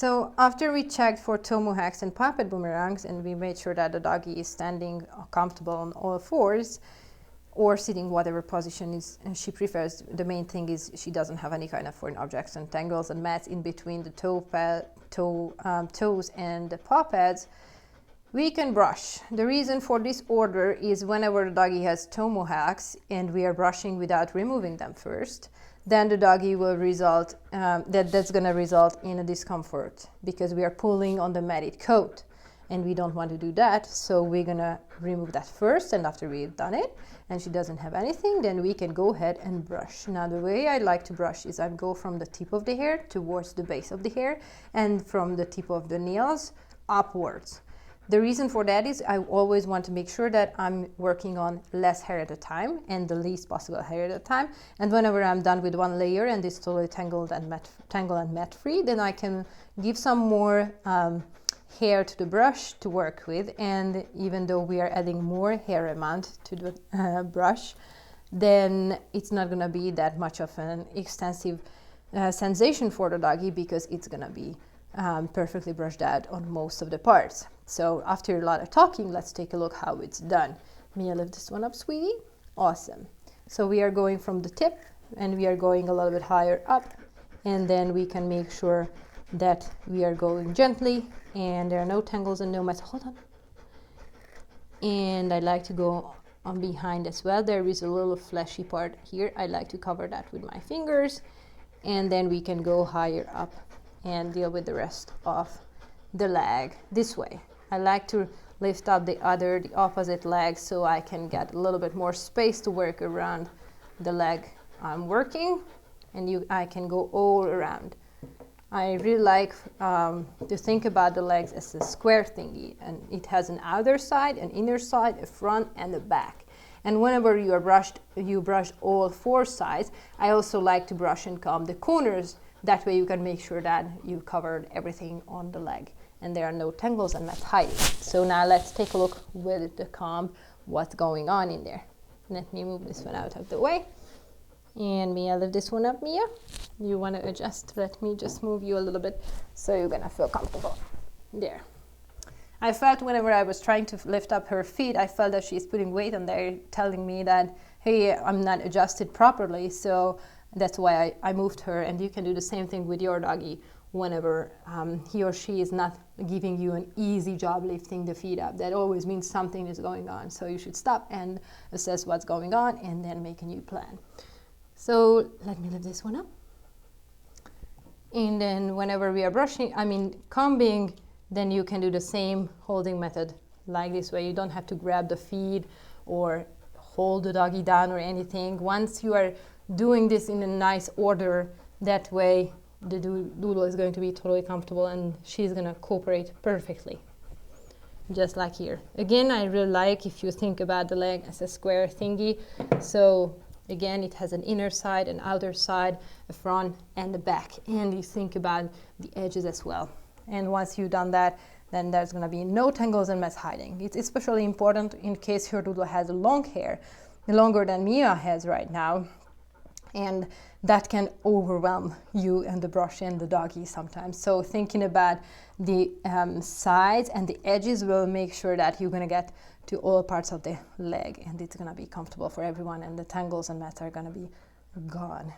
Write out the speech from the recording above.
So after we checked for toe mohawks and puppet boomerangs, and we made sure that the doggy is standing comfortable on all fours, or sitting whatever position is she prefers. The main thing is she doesn't have any kind of foreign objects and tangles and mats in between the toes and the paw pads. We can brush. The reason for this order is whenever the doggy has toe mohawks and we are brushing without removing them first, then the doggy will result, that's going to result in a discomfort because we are pulling on the matted coat and we don't want to do that. So we're going to remove that first, and after we've done it and she doesn't have anything, then we can go ahead and brush. Now the way I like to brush is I go from the tip of the hair towards the base of the hair and from the tip of the nails upwards. The reason for that is I always want to make sure that I'm working on less hair at a time and the least possible hair at a time. And whenever I'm done with one layer and it's totally tangled and mat free, then I can give some more hair to the brush to work with. And even though we are adding more hair amount to the brush, then it's not going to be that much of an extensive sensation for the doggy because it's going to be perfectly brushed out on most of the parts. So after a lot of talking, let's take a look how it's done. Mia, lift this one up, sweetie. Awesome. So we are going from the tip and we are going a little bit higher up, and then we can make sure that we are going gently and there are no tangles and no mess. Hold on. And I like to go on behind as well. There is a little fleshy part here. I like to cover that with my fingers, and then we can go higher up and deal with the rest of the leg this way. I like to lift up the opposite leg so I can get a little bit more space to work around the leg I'm working, and I can go all around. I really like to think about the legs as a square thingy, and it has an outer side, an inner side, a front, and a back. And whenever you brush all four sides, I also like to brush and comb the corners. That way you can make sure that you've covered everything on the leg and there are no tangles and mess hiding. So now let's take a look with the comb what's going on in there. Let me move this one out of the way. And Mia, lift this one up, Mia. You want to adjust? Let me just move you a little bit so you're gonna feel comfortable. There. I felt whenever I was trying to lift up her feet, I felt that she's putting weight on there, telling me that, hey, I'm not adjusted properly. So that's why I moved her, and you can do the same thing with your doggy whenever he or she is not giving you an easy job lifting the feet up. That always means something is going on. So you should stop and assess what's going on and then make a new plan. So let me lift this one up. And then whenever we are combing, then you can do the same holding method like this way. You don't have to grab the feet or hold the doggy down or anything. Once you are doing this in a nice order, that way the doodle is going to be totally comfortable and she's going to cooperate perfectly, just like here. Again, I really like if you think about the leg as a square thingy. So again, it has an inner side, an outer side, a front and a back, and you think about the edges as well. And once you've done that, then there's going to be no tangles and mess hiding. It's especially important in case your doodle has long hair, longer than Mia has right now, and that can overwhelm you and the brush and the doggy sometimes. So thinking about the sides and the edges will make sure that you're going to get to all parts of the leg and it's going to be comfortable for everyone, and the tangles and mess are going to be gone.